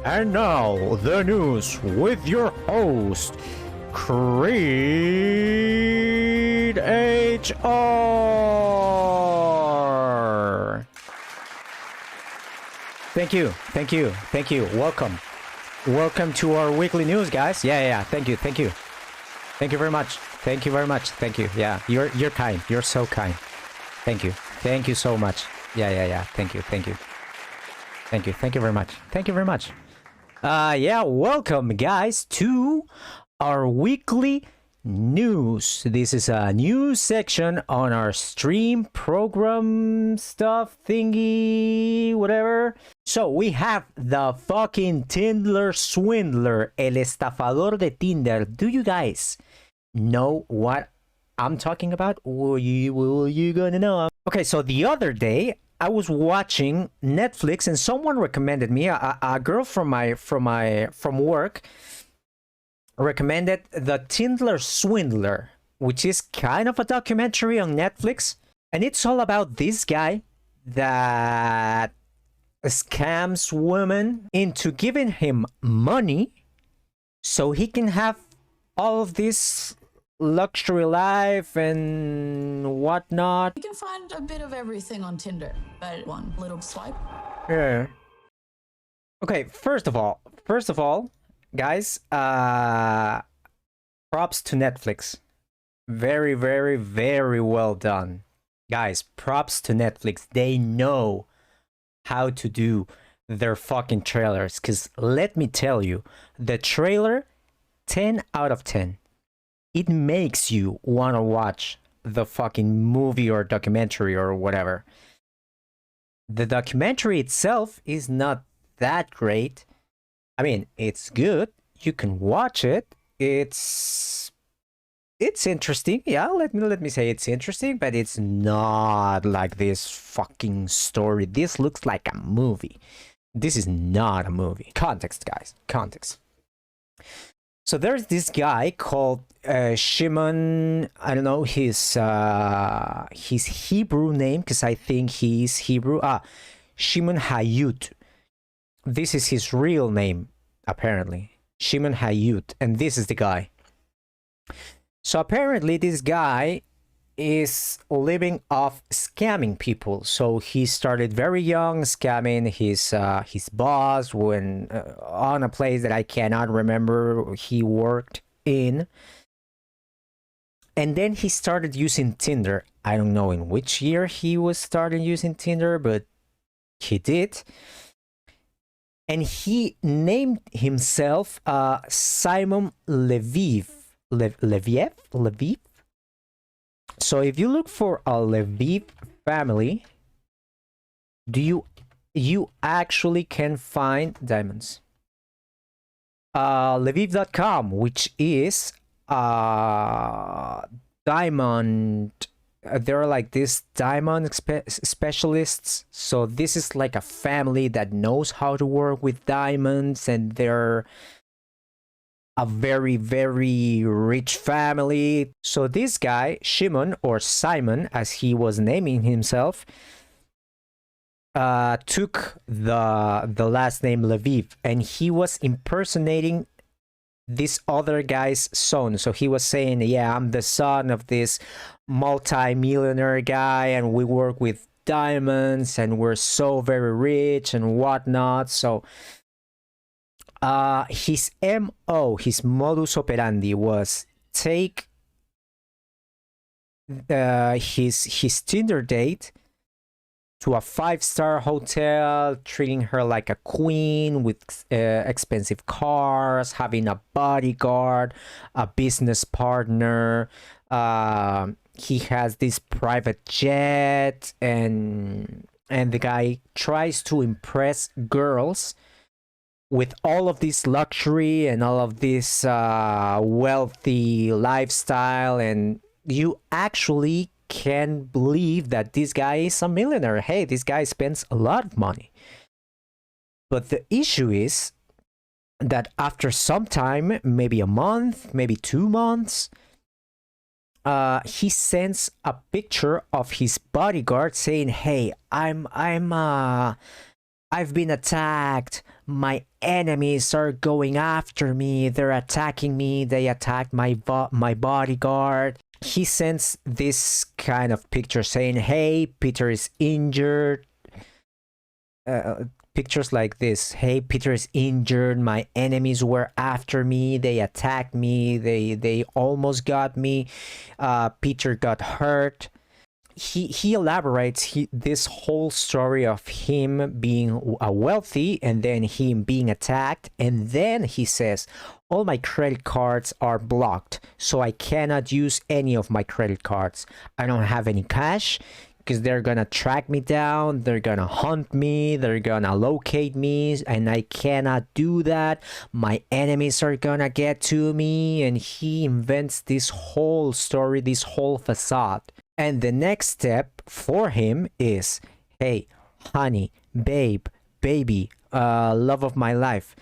And now, the news with your host, Creed HR. Thank you. Welcome to our weekly news, guys. Yeah. Thank you. Thank you very much. Thank you. Yeah, you're kind. You're so kind. Thank you so much. Yeah. Thank you very much. Welcome, guys, to our weekly news. This is a new section on our stream program stuff thingy, whatever. So we have the fucking Tinder swindler, el estafador de Tinder. Do you guys know what I'm talking about? Will you gonna know? Okay, so the other day I was watching Netflix and someone recommended me, a girl from work recommended the Tinder Swindler, which is kind of a documentary on Netflix, and it's all about this guy that scams women into giving him money so he can have all of this luxury life and whatnot. You can find a bit of everything on Tinder, but one little swipe. Yeah. Okay, first of all, guys, props to Netflix. Very well done. Guys, props to Netflix. They know how to do their fucking trailers, because let me tell you, the trailer, 10 out of 10. It makes you want to watch the fucking movie or documentary or whatever. The documentary itself is not that great. I mean, it's good. You can watch it. It's interesting. Yeah, let me say it's interesting, but it's not like this fucking story. This looks like a movie. This is not a movie. Context, guys. Context. So there's this guy called Shimon. I don't know his Hebrew name, because I think he's Hebrew. Shimon Hayut. This is his real name, apparently. Shimon Hayut, and this is the guy. So apparently this guy is living off scamming people. So he started very young, scamming his boss when on a place that I cannot remember he worked in. And then he started using Tinder. I don't know in which year he was starting using Tinder, but he did. And he named himself Simon Leviev. Leviev? So if you look for a Leviev family, you actually can find diamonds. Leviev.com, which is diamond. They're like these diamond specialists. So this is like a family that knows how to work with diamonds, and they're a very rich family. So this guy, Shimon, or Simon as he was naming himself, took the last name Leviev, and he was impersonating this other guy's son. So he was saying, yeah, I'm the son of this multi-millionaire guy, and we work with diamonds, and we're so very rich and whatnot. So his MO, his modus operandi was take his Tinder date to a 5-star hotel, treating her like a queen with expensive cars, having a bodyguard, a business partner. He has this private jet, and the guy tries to impress girls with all of this luxury and all of this wealthy lifestyle, and you actually can believe that this guy is a millionaire. Hey, this guy spends a lot of money. But the issue is that after some time, maybe a month, maybe 2 months, he sends a picture of his bodyguard saying, hey, I'm I've been attacked. My enemies are going after me. They're attacking me. They attacked my bodyguard. He sends this kind of picture saying, hey, Peter is injured. Pictures like this. Hey, Peter is injured. My enemies were after me. They attacked me. They almost got me. Peter got hurt. He elaborates this whole story of him being wealthy and then him being attacked, and then he says all my credit cards are blocked, so I cannot use any of my credit cards. I don't have any cash because they're gonna track me down, they're gonna hunt me, they're gonna locate me, and I cannot do that. My enemies are gonna get to me. And he invents this whole story, this whole facade. And the next step for him is, hey, honey, babe, baby, love of my life,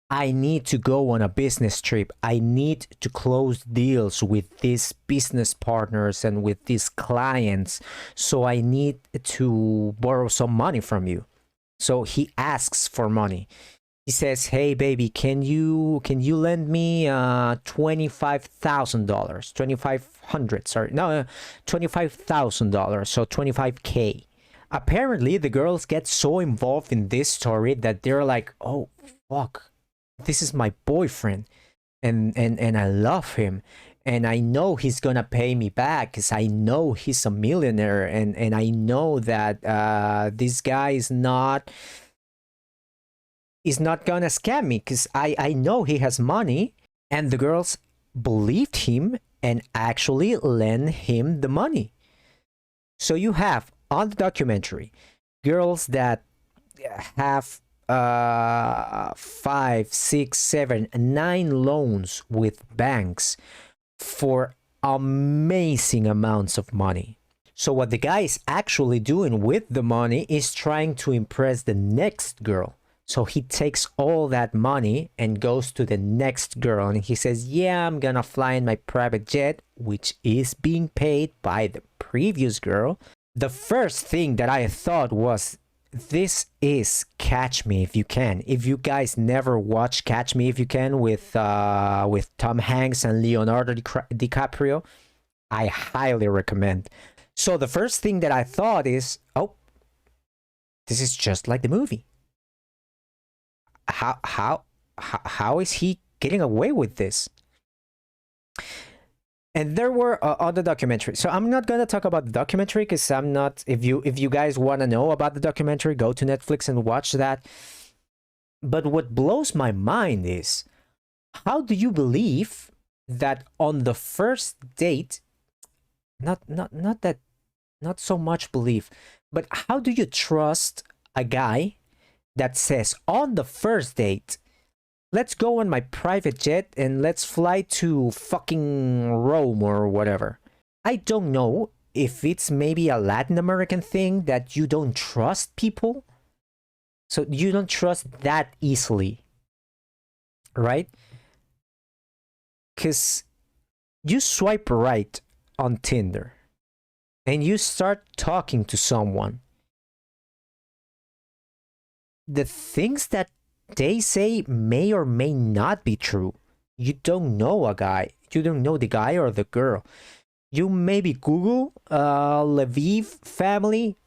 I need to go on a business trip. I need to close deals with these business partners and with these clients. So I need to borrow some money from you. So he asks for money. He says, hey, baby, can you lend me $25,000? $2,500, sorry. No, $25,000, so $25K. Apparently, the girls get so involved in this story that they're like, oh, fuck. This is my boyfriend, and I love him. And I know he's gonna pay me back because I know he's a millionaire. And I know that this guy is not gonna scam me because I know he has money. And the girls believed him and actually lent him the money. So you have on the documentary girls that have 5, 6, 7, 9 loans with banks for amazing amounts of money. So what the guy is actually doing with the money is trying to impress the next girl. So he takes all that money and goes to the next girl and he says, yeah, I'm gonna fly in my private jet, which is being paid by the previous girl. The first thing that I thought was, this is Catch Me If You Can. If you guys never watched Catch Me If You Can with Tom Hanks and Leonardo DiCaprio, I highly recommend. So the first thing that I thought is, oh, this is just like the movie. How is he getting away with this? And there were other documentaries. So I'm not gonna talk about the documentary because I'm not. If you guys want to know about the documentary, go to Netflix and watch that. But what blows my mind is, how do you believe that on the first date, not so much belief, but how do you trust a guy that says on the first date, let's go on my private jet and let's fly to fucking Rome or whatever? I don't know if it's maybe a Latin American thing that you don't trust people. So you don't trust that easily, right? Because you swipe right on Tinder and you start talking to someone. The things that they say may or may not be true. You don't know a guy. You don't know the guy or the girl. You maybe Google Leviev family,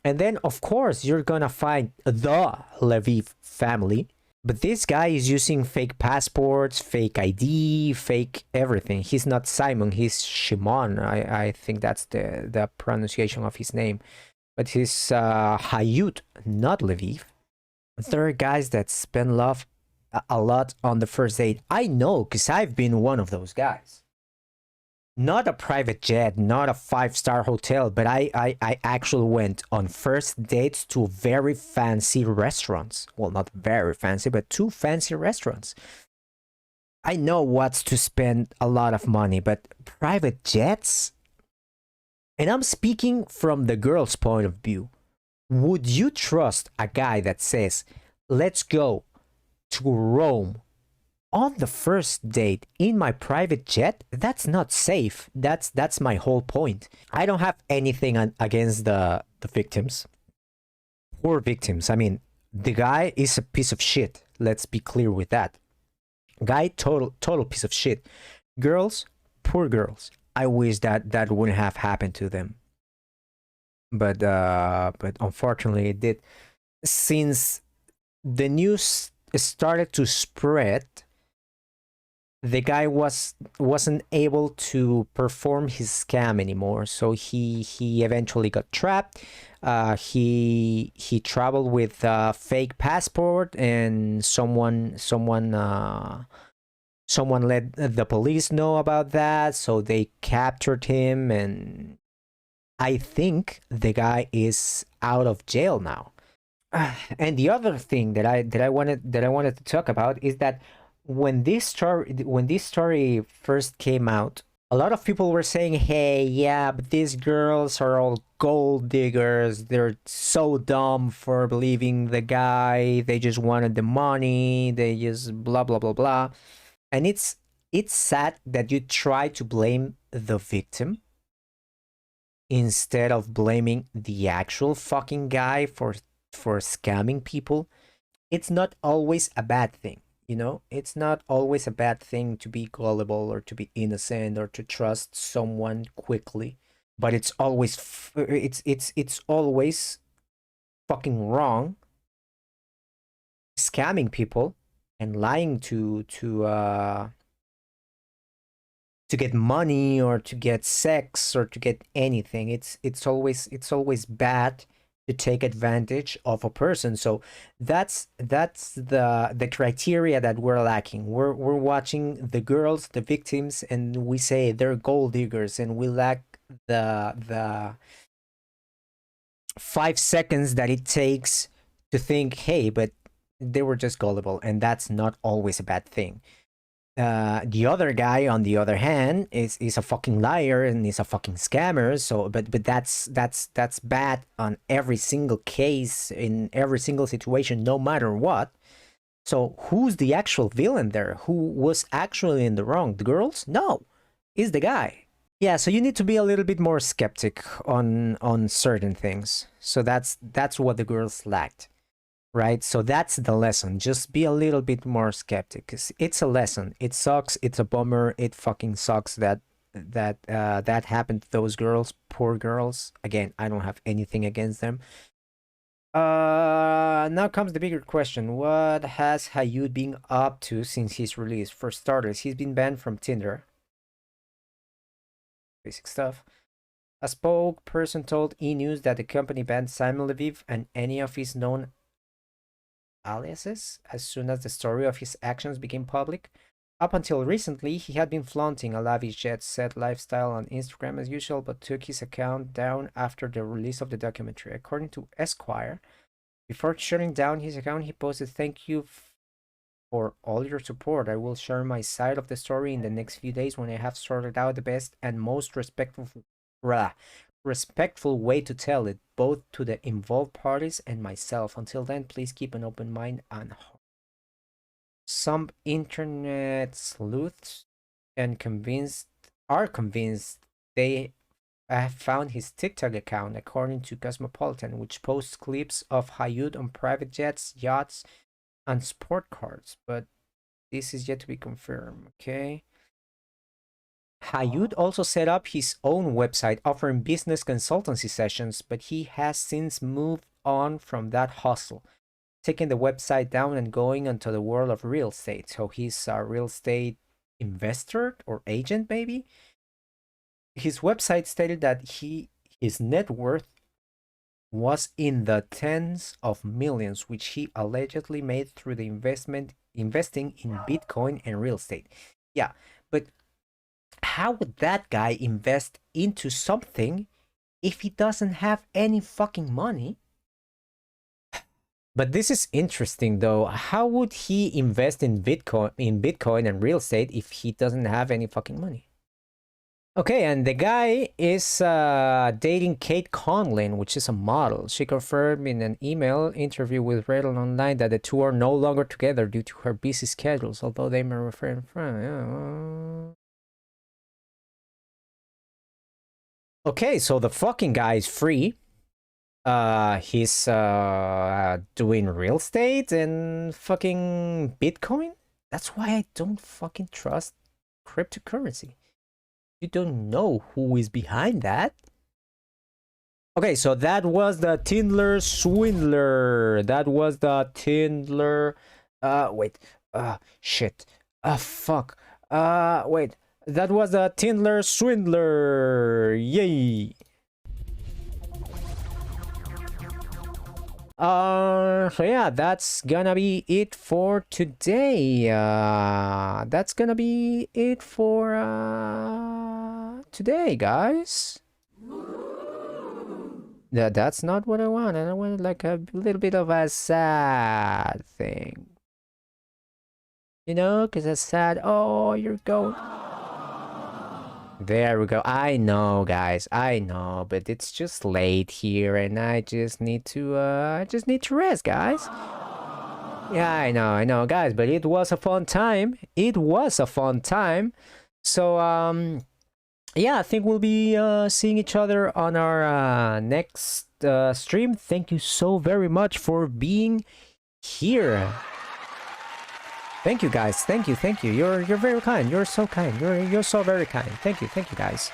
and then of course you're gonna find the Leviev family. But this guy is using fake passports, fake ID, fake everything. He's not Simon, he's Shimon. I think that's the pronunciation of his name. But he's Hayut, not Leviev. There are guys that spend love a lot on the first date. I know, because I've been one of those guys. Not a private jet, not a 5-star hotel, but I actually went on first dates to very fancy restaurants. Well, not very fancy, but 2 fancy restaurants. I know what's to spend a lot of money, but private jets? And I'm speaking from the girl's point of view. Would you trust a guy that says, let's go to Rome on the first date in my private jet? That's not safe. That's my whole point. I don't have anything against the victims. Poor victims. I mean, The guy is a piece of shit. Let's be clear with that. Guy, total piece of shit. Girls, poor girls. I wish that wouldn't have happened to them. But unfortunately it did. Since the news started to spread, the guy wasn't able to perform his scam anymore, so he eventually got trapped. He traveled with a fake passport, and someone let the police know about that, so they captured him, and I think the guy is out of jail now. And the other thing that I wanted to talk about is that when this story first came out, a lot of people were saying, "Hey, yeah, but these girls are all gold diggers. They're so dumb for believing the guy. They just wanted the money. They just blah blah blah blah." And it's sad that you try to blame the victim instead of blaming the actual fucking guy for scamming people. It's not always a bad thing, you know? It's not always a bad thing to be gullible or to be innocent or to trust someone quickly, but it's always it's always fucking wrong scamming people and lying to get money or to get sex or to get anything. It's always bad to take advantage of a person. So that's the criteria that we're lacking. We're watching the girls, the victims, and we say they're gold diggers, and we lack the 5 seconds that it takes to think, hey, but they were just gullible, and that's not always a bad thing. The other guy, on the other hand, is a fucking liar and is a fucking scammer. So, but that's bad on every single case, in every single situation, no matter what. So, who's the actual villain there? Who was actually in the wrong? The girls? No, is the guy. Yeah, so you need to be a little bit more skeptic on certain things. So that's what the girls lacked. Right, so that's the lesson. Just be a little bit more skeptic, because it's a lesson. It sucks, it's a bummer, it fucking sucks that that happened to those girls. Poor girls. Again, I don't have anything against them. Now comes the bigger question. What has Hayud been up to since his release? For starters, he's been banned from Tinder. Basic stuff. A spokesperson told E! News that the company banned Simon Leviev and any of his known aliases as soon as the story of his actions became public. Up until recently, he had been flaunting a lavish jet-set lifestyle on Instagram as usual, but took his account down after the release of the documentary. According to Esquire, before shutting down his account, he posted, "Thank you for all your support. I will share my side of the story in the next few days when I have sorted out the best and most respectful way to tell it, both to the involved parties and myself. Until then, please keep an open mind and heart." Some internet sleuths are convinced they have found his TikTok account, according to Cosmopolitan, which posts clips of Hayud on private jets, yachts, and sport cars, but this is yet to be confirmed. Okay. Hayud also set up his own website offering business consultancy sessions, but he has since moved on from that hustle, taking the website down and going into the world of real estate. So he's a real estate investor or agent, maybe. His website stated that his net worth was in the tens of millions, which he allegedly made through the investing in Bitcoin and real estate. Yeah, but how would that guy invest into something if he doesn't have any fucking money? But this is interesting though. How would he invest in Bitcoin and real estate if he doesn't have any fucking money? Okay, and the guy is dating Kate Conlin, which is a model. She confirmed in an email interview with Reddit Online that the two are no longer together due to her busy schedules, although they may refer in front. Okay, so the fucking guy is free. He's doing real estate and fucking Bitcoin. That's why I don't fucking trust cryptocurrency. You don't know who is behind that. Okay, so that was the Tindler Swindler. That was the Tindler. Wait. Shit. Fuck. Wait. That was the Tindler Swindler. Yay. So yeah, that's gonna be it for today. That's gonna be it for today, guys. That's not what I want. I want like a little bit of a sad thing. You know, because it's sad. Oh, you're going. There we go. I know, guys. I know, but it's just late here, and I just need to rest, guys. Yeah, I know, guys. But it was a fun time. It was a fun time. So, yeah, I think we'll be seeing each other on our next stream. Thank you so very much for being here. Thank you, guys. Thank you. You're very kind. You're so kind. You're so very kind. Thank you, guys.